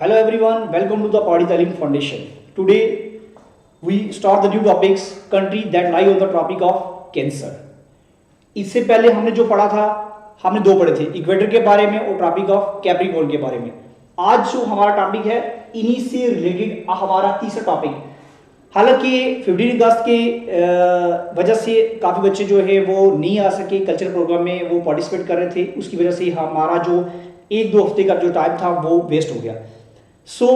Hello everyone, welcome to the Padi Talim Foundation. Today we start the new topics, country that lie on the tropic of Cancer. इससे पहले हमने जो पढ़ा था, हमने दो पढ़े थे, इक्वेटर के बारे में और ट्रॉपिक ऑफ कैप्रिकॉर्न के बारे में। आज जो हमारा टॉपिक है इन्हीं से रिलेटेड हमारा तीसरा टॉपिक। हालांकि 15 अगस्त के वजह से काफ़ी बच्चे जो है वो नहीं आ सके, कल्चरल प्रोग्राम में वो पार्टिसिपेट कर रहे थे, उसकी वजह से हमारा जो एक दो हफ्ते का जो टाइम था वो वेस्ट हो गया। सो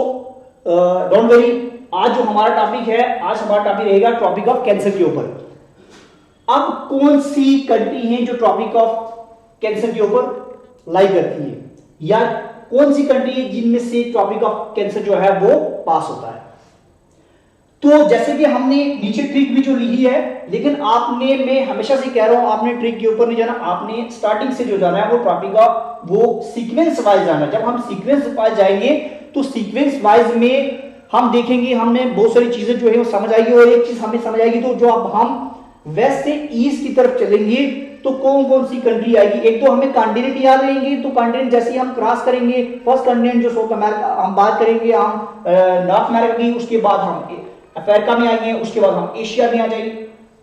डोंट वरी, आज जो हमारा टॉपिक है, आज हमारा टॉपिक रहेगा ट्रॉपिक ऑफ कैंसर के ऊपर। अब कौन सी कंट्री है जो ट्रॉपिक ऑफ कैंसर के ऊपर लाई करती है, या कौन सी कंट्री है जिनमें से ट्रॉपिक ऑफ कैंसर जो है वो पास होता है। तो जैसे कि हमने नीचे ट्रिक भी जो लिखी है, लेकिन आपने, मैं हमेशा से कह रहा हूं, आपने ट्रिक के ऊपर नहीं जाना, आपने स्टार्टिंग से जो जाना है वो ट्रॉपिक ऑफ वो सीक्वेंस वाइज जाना। जब हम सीक्वेंस वाइज जाएंगे तो सीक्वेंस वाइज में हम देखेंगे, हमने बहुत सारी चीजें जो है वो समझ आएगी, और एक चीज हमें समझ आएगी तो जो अब हम वेस्ट से ईस्ट की तरफ चलेंगे तो कौन कौन सी कंट्री आएगी। एक तो हमें कॉन्टिनेंट याद रहेंगे, तो कॉन्टिनेंट जैसे ही हम क्रॉस करेंगे, फर्स्ट कॉन्टिनेंट जो साउथ अमेरिका हम बात करेंगे, हम नॉर्थ अमेरिका की, उसके बाद हम अफ्रीका में आएंगे, उसके बाद हम एशिया में आ जाएंगे।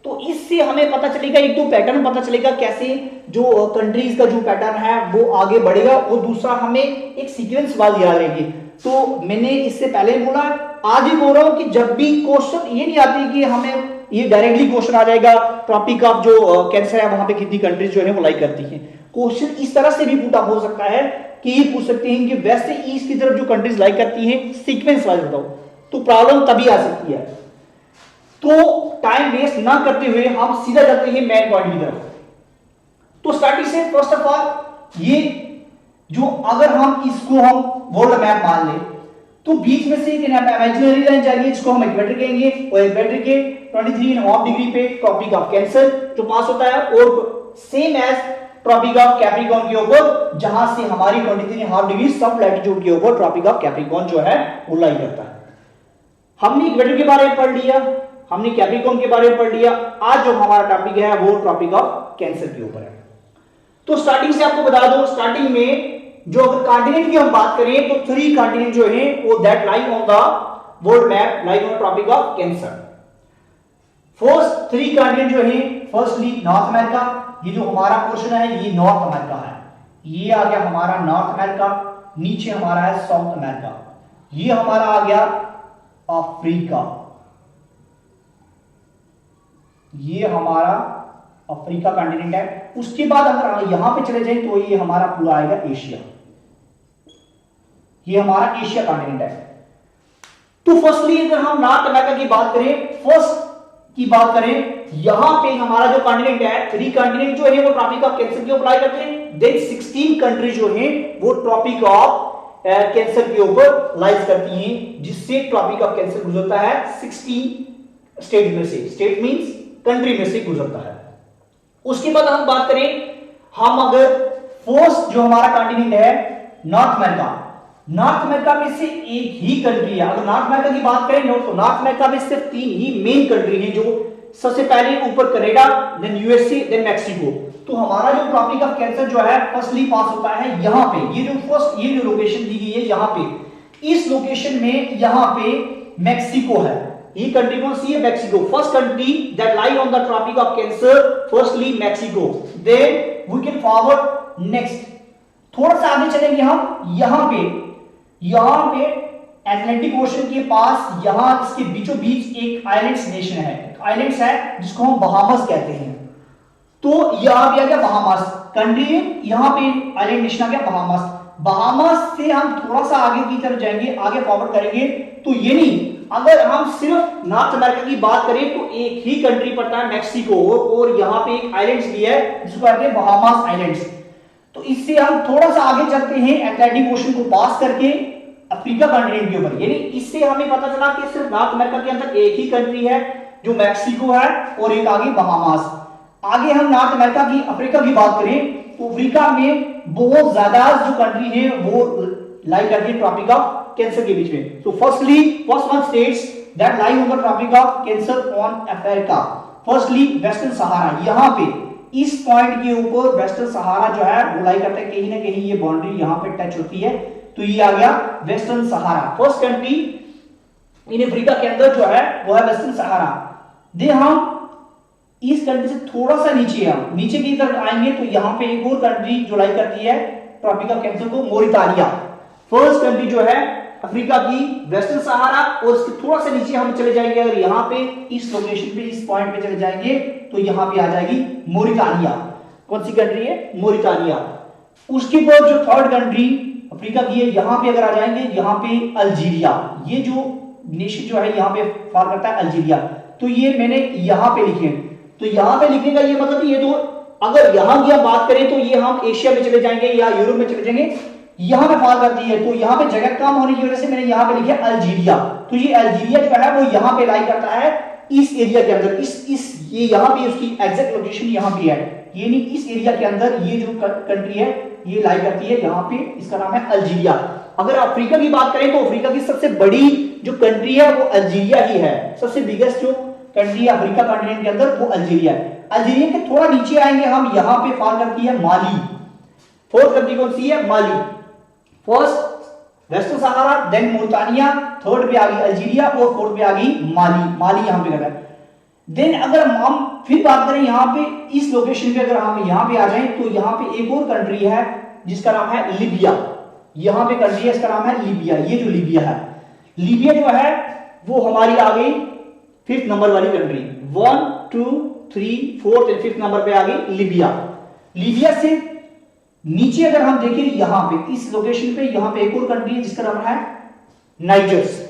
तो इससे हमें पता चलेगा, एक तो पैटर्न पता चलेगा कैसे जो कंट्रीज का जो पैटर्न है वो आगे बढ़ेगा, और दूसरा हमें एक सीक्वेंस वाइज याद रहेगी। तो मैंने इससे पहले बोला, आज ही बोल रहा हूं कि जब भी क्वेश्चन ये नहीं आती कि हमें ये डायरेक्टली क्वेश्चन आ जाएगा ट्रॉपिक ऑफ जो कैंसर है वहां पे कितनी कंट्रीज जो है वो लाइक करती हैं। क्वेश्चन इस तरह से भी पूछा हो सकता है कि ये पूछ सकते हैं कि वेस्ट से ईस्ट की तरफ जो कंट्रीज लाइक करती हैं सीक्वेंस वाइज बताओ, तो प्रॉब्लम तभी आ सकती है। तो टाइम वेस्ट ना करते हुए हम सीधा जाते हैं मेन पॉइंट की तरफ। तो स्टार्टिंग से फर्स्ट ऑफ ऑल ये जो, अगर हम इसको हम वर्ल्ड मैप मान ले तो बीच में से एक इमेजिनरी लाइन जा रही है जिसको हम इक्वेटर कहेंगे, और इक्वेटर के 23.5 डिग्री पे ट्रॉपिक ऑफ कैंसर जो पास होता है, और same as tropic of capricorn के ऊपर जहां से हमारी 23.5 डिग्री सब लैटिट्यूड के ऊपर ट्रॉपिक ऑफ कैप्रिकॉर्न जो है वो लाई करता है। हमने इक्वेटर के बारे में पढ़ लिया, हमने कैप्रिकॉर्न के बारे में पढ़ लिया। आज जो हमारा टॉपिक है वो ट्रॉपिक ऑफ कैंसर के ऊपर है। तो स्टार्टिंग से आपको बता दो, स्टार्टिंग में जो अगर कॉन्टिनेंट की हम बात करें तो 3 कॉन्टिनेंट जो है वो that lie on the world map lie on tropic of cancer. First 3 continent जो है, फर्स्टली नॉर्थ अमेरिका, ये जो हमारा पोर्शन है ये नॉर्थ अमेरिका है, ये आ गया हमारा नॉर्थ अमेरिका। नीचे हमारा है साउथ अमेरिका, ये हमारा आ गया अफ्रीका, ये हमारा अफ्रीका कॉन्टिनेंट है। उसके बाद अगर यहां पे चले जाए तो ये हमारा पूरा आएगा एशिया, ये हमारा एशिया कॉन्टिनेंट है। तो फर्स्टली अगर हम नॉर्थ अमेरिका की बात करें, फर्स्ट की बात करें, यहां पे हमारा जो कॉन्टिनेंट है, 3 कॉन्टिनेंट जो है वो ट्रॉपिक ऑफ कैंसर के ऊपर लाई करते हैं। देन 16 कंट्री जो है वो ट्रॉपिक ऑफ कैंसर के ऊपर लाइज करती हैं, जिससे ट्रॉपिक ऑफ कैंसर गुजरता है 16 स्टेट में से, स्टेट मींस कंट्री में से गुजरता है। उसके बाद हम बात करें, हम अगर फर्स्ट जो हमारा कॉन्टिनेंट है नॉर्थ अमेरिका, नॉर्थ अमेरिका में से एक ही कंट्री है। अगर नॉर्थ अमेरिका की बात करें तो नॉर्थ अमेरिका में सिर्फ 3 ही मेन कंट्री हैं, जो सबसे पहले ऊपर Canada, then USA, then Mexico. तो हमारा जो ट्रॉपिक ऑफ कैंसर जो है फर्स्टली पास होता है यहां पे, ये जो फर्स्ट ये जो लोकेशन दी गई है यहां पे, इस लोकेशन में यहां पे मैक्सिको है। ये कंट्री कौन सी है? Mexico. First country that lie on the tropic of cancer, firstly Mexico. Then we can forward next, थोड़ा सा आगे चलेंगे हम, यहां पे अटलांटिक ओशन के पास, यहां इसके बीचों बीच एक आइलैंड्स नेशन है, आइलैंड्स है जिसको हम बहामास कहते हैं। तो यहां पे आ गया बहामास कंट्री है, यहां पे आइलैंड नेशन आ गया बहामास। बहामास से हम थोड़ा सा आगे की तरफ जाएंगे, आगे फॉरवर्ड करेंगे तो ये नहीं, अगर हम सिर्फ नॉर्थ अमेरिका की बात करें तो एक ही कंट्री पड़ता है मैक्सिको, और यहां पे एक आइलैंड्स भी है जिसको कहते हैं बहामास आइलैंड्स। तो इससे हम थोड़ा सा आगे चलते हैं अटलांटिक ओशन को पास करके अफ्रीका कॉन्टिनेंट के ऊपर, यानी इससे हमें पता चला कि सिर्फ नॉर्थ अमेरिका के अंदर एक ही कंट्री है जो मैक्सिको है, और एक आगे बहामास। आगे हम नॉर्थ अमेरिका की, अफ्रीका की बात करें तो अफ्रीका में बहुत ज्यादा जो कंट्री है वो लाई करती है ट्रॉपिक ऑफ कैंसर के बीच में। So firstly, first one states that lie on the tropic of cancer on Africa. Firstly, Western Sahara, यहाँ पे इस पॉइंट के ऊपर वेस्टर्न सहारा जो है वो लाई करता है, कहीं ना कहीं ये बाउंड्री यहाँ पे टच होती है। तो तो ये आ गया western Sahara. First country in Africa के अंदर जो है वो है वेस्टर्न सहारा। दे हम इस कंट्री से थोड़ा सा नीचे की तरफ आएंगे तो यहां पे एक और कंट्री जो लाइक करती है ट्रॉपिक ऑफ कैंसर को, मोरितानिया। फर्स्ट कंट्री जो है अफ्रीका की वेस्टर्न सहारा, और उसके थोड़ा सा नीचे हम चले जाएंगे, अगर यहां पे इस लोकेशन पे इस पॉइंट पे चले जाएंगे तो यहां पे आ जाएगी मोरितानिया। कौन सी कंट्री है? मोरितानिया। उसके बाद जो थर्ड कंट्री अफ्रीका की है, यहां पे अगर आ जाएंगे, यहां पे अल्जीरिया। ये जो नेशन जो है यहां पे फॉल करता है अल्जीरिया। तो ये मैंने यहां पे लिखे, तो यहां पे लिखने का ये मतलब ये तो अगर यहां की हम बात करें तो ये हम एशिया में चले जाएंगे या यूरोप में चले जाएंगे, यहां पे फॉल करती है। तो यहां पे जगह कम होने की वजह से मैंने यहां पे लिखा अल्जीरिया। तो ये अल्जीरिया जो है वो यहां पे लाई करता है इस एरिया के अंदर। ये यहां पे उसकी एग्जैक्ट लोकेशन यहां पे है, यानी इस एरिया के अंदर ये जो कंट्री है ये लाई करती है यहां पे, इसका नाम है अल्जीरिया। अगर अफ्रीका की बात करें तो अफ्रीका की सबसे बड़ी जो कंट्री है वो अल्जीरिया ही है। सबसे बिगेस्ट जो कंट्री है अफ्रीका कॉन्टिनेंट के अंदर वो अल्जीरिया है। अल्जीरिया के थोड़ा नीचे आएंगे हम, यहां पे फॉल करती है माली। फोर्थ कंट्री कौन सी है? माली। फर्स्ट वेस्टर्न सहारा, देन मोरितानिया, थर्ड पे आ गई अल्जीरिया और फोर्थ पे आ गई माली यहां पे कर रहा है। देन अगर हम फिर बात करें यहां पे इस लोकेशन पे, अगर हम यहां पे आ जाएं तो यहां पे एक और कंट्री है जिसका नाम है लीबिया। यहां पे कंट्री है, इसका नाम है लीबिया। ये जो लीबिया है, लीबिया जो है वो हमारी आ गई 5th नंबर वाली कंट्री। 1 2 3 4 और 5th नंबर पे आ गई लीबिया। लीबिया से नीचे अगर हम देखें यहां पे इस लोकेशन पे, यहां पे एक और कंट्री है जिसका नाम है नाइजर्स।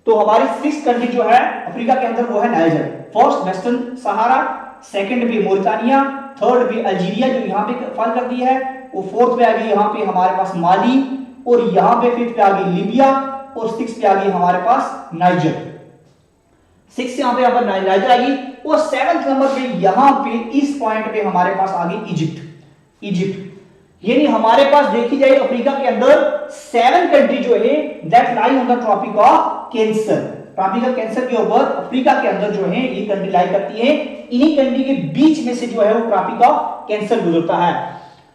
तो हमारी 6th कंट्री जो है अफ्रीका के अंदर वो है नाइजर। फर्स्ट वेस्टर्न सहारा, सेकंड पे मोरितानिया, थर्ड पे अल्जीरिया जो यहां पे फॉल करती है, और फोर्थ पे आ गई यहां पे हमारे पास माली, और यहां पे 5th पे आ गई लीबिया, और 6th पे आ गई हमारे पास नाइजर। 6 यहां पे नाइजर आ गई, और 7th नंबर पे यहां पे इस पॉइंट पे हमारे पास आ गई इजिप्ट। यानी हमारे पास देखी जाए अफ्रीका के अंदर 7 कंट्री जो है that lie on the tropic of cancer. Tropic of cancer के ऊपर अफ्रीका के अंदर जो है ये कंट्री लाई करती है। इन्हीं कंट्री के बीच में से जो है वो ट्रॉपिक ऑफ कैंसर गुजरता है,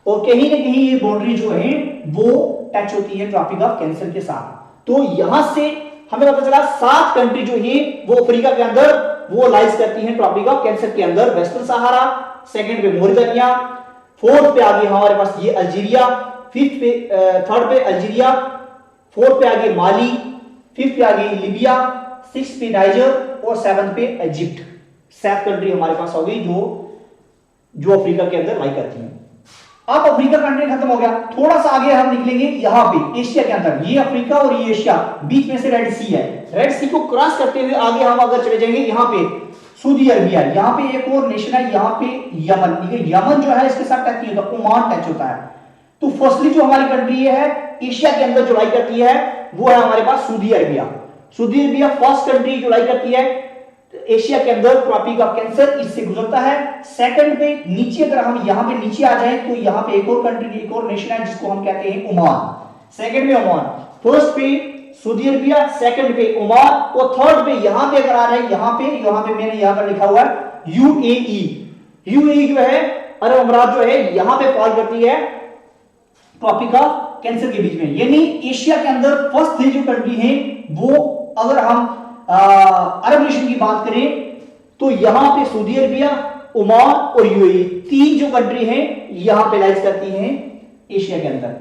और कहीं ना कहीं ये बाउंड्री जो है वो टच होती है ट्रॉपिक ऑफ कैंसर के साथ। तो यहां से हमें पता चला 7 कंट्री जो है वो अफ्रीका के अंदर वो लाइज करती हैं ट्रॉपिक ऑफ कैंसर के अंदर। वेस्टर्न सहारा, सेकंड पे मोरितानिया, फोर्थ पे आ गई हमारे पास ये अल्जीरिया, थर्ड पे अल्जीरिया, फोर्थ पे आ गई माली, 5th पे आ गई लीबिया, 6th पे नाइजर, और 7th पे इजिप्ट। 7 कंट्री हमारे पास हो गई जो अफ्रीका के अंदर लाई करती हैं। अब अफ्रीका कंट्री खत्म हो गया, थोड़ा सा आगे हम निकलेंगे यहां पे एशिया के अंदर। ये अफ्रीका और ये एशिया, बीच में से रेड सी है। रेड सी को क्रॉस करते हुए आगे हम अगर चले जाएंगे यहां पे सऊदी अरबिया, यहां पे एक और नेशन है, यहां पे यमन। यमन जो है इसके साथ टच नहीं होता, ओमान टच होता है। तो फर्स्टली जो हमारी कंट्री है एशिया के अंदर जो लाई करती है वो है हमारे पास Saudi Arabia. Saudi Arabia first country जो लाई करती है एशिया के अंदर ट्रॉपिक ऑफ कैंसर इससे गुजरता है। सेकंड पे नीचे अगर हम यहां पे नीचे आ जाएं तो यहां पे एक और कंट्री, एक और नेशन है जिसको हम कहते हैं ओमान। सेकंड में ओमान, फर्स्ट पे सऊदी अरबिया, सेकंड पे ओमान, और थर्ड पे यहां पे अगर आ रहा है यहां पे मैंने यहां पर लिखा हुआ है यूएई। यूएई जो है अरब अमीरात जो है यहां पे फॉल करती है ट्रॉपिक ऑफ कैंसर के बीच में। यानी एशिया के अंदर फर्स्ट 3 जो कंट्री हैं वो, अगर हम अरब नेशन की बात करें तो यहां पे सऊदी अरबिया, ओमान और यूएई 3 जो कंट्री हैं यहां पे लाइज करती हैं एशिया के अंदर।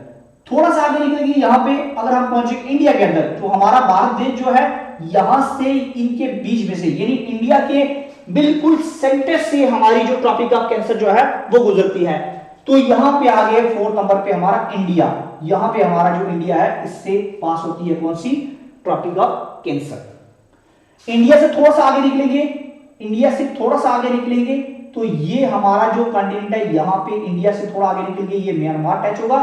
थोड़ा सा आगे निकलेंगे यहां पे अगर हम पहुंचे इंडिया के अंदर तो हमारा भारत देश जो है यहां से इनके बीच में से, यानी इंडिया के बिल्कुल सेंटर से हमारी जो ट्रॉपिक ऑफ कैंसर जो है वो गुजरती है। तो यहां पे आ गए 4th नंबर पे हमारा इंडिया। यहां पे हमारा जो इंडिया है इससे पास होती है कौन सी? Tropic of cancer. इंडिया से थोड़ा सा आगे निकलेंगे तो ये हमारा जो कॉन्टिनेंट है यहां पे इंडिया से थोड़ा आगे निकल के ये म्यांमार टच होगा।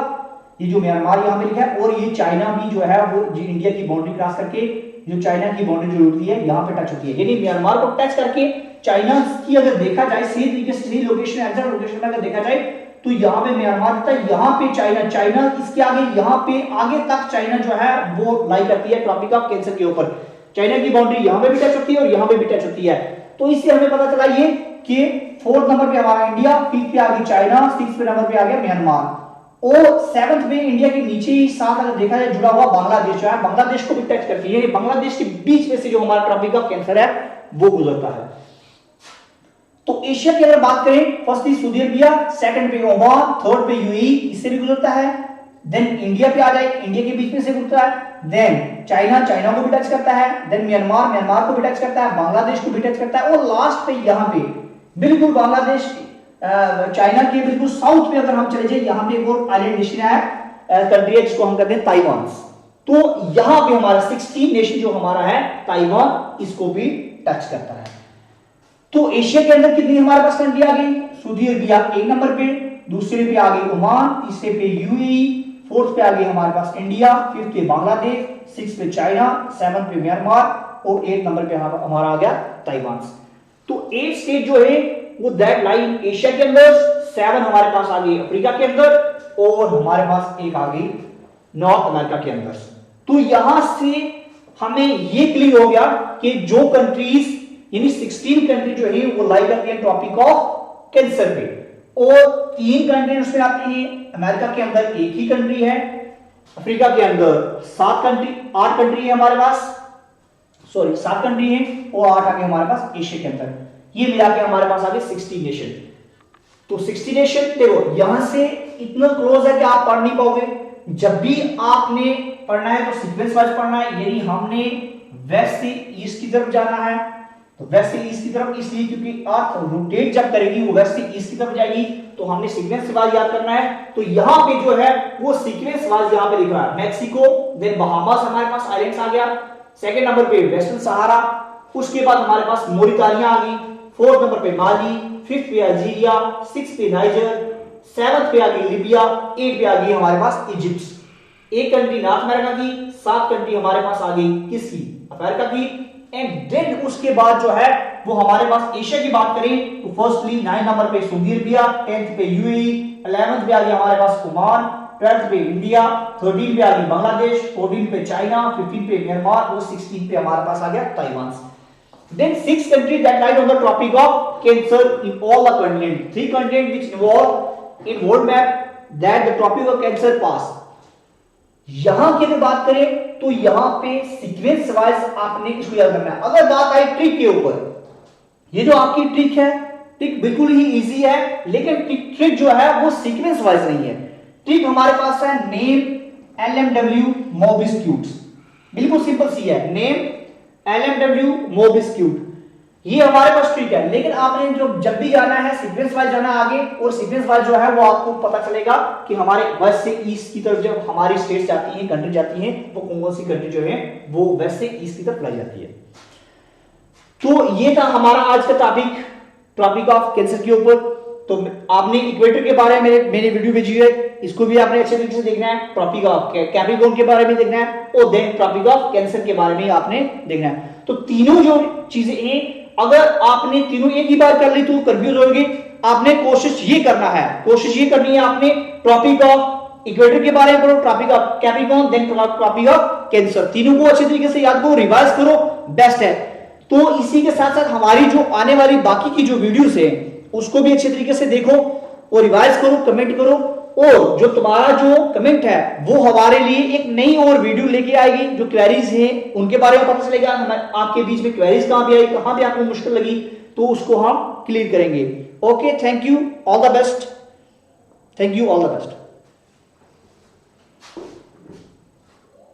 ये जो म्यांमार यहां पे लिखा है, और ये चाइना भी जो है वो जो इंडिया की बाउंड्री क्रॉस करके जो चाइना की बाउंड्री जो होती है यहां पे टच होती है। यानी म्यांमार को टच करके चाइना की अगर देखा जाए सही तरीके से, सही लोकेशन एग्जैक्ट लोकेशन में अगर देखा जाए तो यहां पे म्यांमार था, यहां पे चाइना इसके आगे यहां पे आगे तक चाइना जो है वो लाई करती है ट्रॉपिक ऑफ कैंसर के ऊपर। चाइना की बाउंड्री यहां पे भी टच होती है और यहां पे भी टच होती है। तो इससे हमें पता चला ये कि 4th नंबर पे हमारा इंडिया, 5th पे आ गई चाइना, 6th पे नंबर पे आ गया म्यांमार, और सेवंथ में इंडिया के नीचे ही साथ अगर देखा जाए जुड़ा हुआ बांग्लादेश है, बांग्लादेश को भी टच करती है, बांग्लादेश के बीच में से जो हमारा ट्रॉपिक ऑफ कैंसर है वो गुजरता है। तो एशिया की अगर बात करें, फर्स्ट सऊदी अरबिया, सेकंड पे ओमान, थर्ड पे यूएई, इससे भी गुजरता है। देन इंडिया पे आ जाए, इंडिया के बीच में से गुजरता है। देन चाइना, चाइना को भी टच करता है। देन म्यांमार, म्यांमार को भी टच करता है। बांग्लादेश को भी टच करता है। और लास्ट पे यहां पे बिल्कुल बांग्लादेश चाइना के बिल्कुल साउथ में अगर हम चले जाए, यहां पे एक और आइलैंड नेशन है, कंट्री है जिसको हम कहते हैं ताइवान। तो यहां पे हमारा 16 नेशन जो हमारा है ताइवान, इसको भी टच करता है। तो एशिया के अंदर कितनी हमारे पास कंट्री आ गई? सऊदी अरबिया एक नंबर पे, दूसरे पे आ गई ओमान, तीसरे पे यूएई, फोर्थ पे आ गई हमारे पास इंडिया, फिफ्थ पे बांग्लादेश, सिक्स पे चाइना, सेवंथ पे म्यांमार और 8 नंबर पे हमारा आ गया ताइवान। तो 8 स्टेट जो है वो दैट लाइन एशिया के अंदर, 7 हमारे पास आ गई अफ्रीका के अंदर और हमारे पास एक आ गई नॉर्थ अमेरिका के अंदर। तो यहां से हमें ये क्लियर हो गया कि जो कंट्रीज यानी 16 कंट्री जो है वो लाई करती है टॉपिक ऑफ कैंसर पे, और 3 कंट्री उसमें आती हैं। अमेरिका के अंदर एक ही कंट्री है, अफ्रीका के अंदर 8 कंट्री है हमारे पास, 7 कंट्री है और 8 आ गए हमारे पास एशिया के अंदर। ये मिला के हमारे पास आ गए 60 नेशन। तो 60 नेशन देखो यहां से इतना क्लोज है कि आप पढ़ नहीं पाओगे। जब भी आपने पढ़ना है तो सीक्वेंस वाइज पढ़ना है, यानी हमने वेस्ट से ईस्ट की तरफ जाना है। तो वेस्ट से ईस्ट की तरफ इसलिए क्योंकि अर्थ रोटेट जब करेगी वो वेस्ट से ईस्ट की तरफ जाएगी, तो हमने सीक्वेंस वाइज याद करना है। तो यहां पे जो है वो सीक्वेंस वाइज यहां पे लिख रहा है, मैक्सिको, देन बहामास हमारे पास आइलैंड्स आ गया, सेकंड नंबर पे वेस्टर्न सहारा, उसके बाद हमारे पास मोरितानिया आ गई, फोर्थ नंबर पे माली, फिफ्थ पे अल्जीरिया, सिक्स पे नाइजर, सेवंथ पे आ गई लिबिया, 8 पे आ गई हमारे पास इजिप्ट। एक कंट्री नॉर्थ अमेरिका की, 7 कंट्री हमारे पास आ गई किसकी? अफ्रीका की। एंड देन उसके बाद जो है वो हमारे पास एशिया की बात करें तो फर्स्टली 9 नंबर पे सऊदी अरबिया, 10th पे यूएई, 11th पे आ गई हमारे पास ओमान, 12th पे इंडिया, 13 पे आ गई बांग्लादेश, 14 पे चाइना, 15 पे म्यांमार और 16 पे हमारे पास आ गया Taiwan. Then 6 countries that lie on the tropic of Cancer in all the continent. 3 continents which involve in world map that the tropic of Cancer pass. यहां की अगर बात करें तो यहां पे सीक्वेंस वाइज आपने इसको याद करना है। अगर बात आई ट्रिक के ऊपर, ये जो आपकी ट्रिक है, ट्रिक बिल्कुल ही इजी है, लेकिन ट्रिक जो है वो सीक्वेंस वाइज नहीं है। ट्रिक हमारे पास है नेम LMW मोबिस्क्यूट्स, बिल्कुल सिंपल सी है, नेम LMW मोबिस्क्यूट, ये हमारे पास ट्रिक है। लेकिन आपने जो जब भी जाना है सीक्वेंस वाइज जाना है आगे, और सीक्वेंस वाइज जो है वो आपको पता चलेगा कि हमारे वेस्ट से ईस्ट की तरफ जब हमारी स्टेट्स जाती हैं, कंट्री जाती हैं, वो कौन सी कंट्री जो है वो वेस्ट से ईस्ट की तरफ लाई जाती है। तो ये था हमारा आज का टॉपिक ऑफ कैंसर के ऊपर। तो आपने इक्वेटर के बारे में मैंने वीडियो भेजी है, इसको भी आपने अच्छे तरीके से देखना है। टॉपिक ऑफ कैप्रिकॉर्न के बारे में देखना है और देन टॉपिक ऑफ कैंसर के बारे में आपने देखना है। तो तीनों जो चीजें हैं, अगर आपने तीनों एक ही बार कर ली तो कंफ्यूज होंगे। आपने कोशिश ये करना है, आपने टॉपिक ऑफ इक्वेटर के बारे में पढ़ो, topic of capricorn, then topic of cancer, तीनों को अच्छे तरीके से याद करो, रिवाइज करो, बेस्ट है। तो इसी के साथ साथ हमारी जो आने वाली बाकी की जो वीडियोस है उसको भी अच्छे तरीके से देखो और रिवाइज करो, कमेंट करो, और जो तुम्हारा जो कमेंट है वो हमारे लिए एक नई और वीडियो लेके आएगी। जो क्वेरीज हैं उनके बारे में पता चलेगा, आपके बीच में क्वेरीज कहां पे आई, कहां पे आपको मुश्किल लगी, तो उसको हम क्लियर करेंगे। Okay, thank you, all the best, thank you, all the best.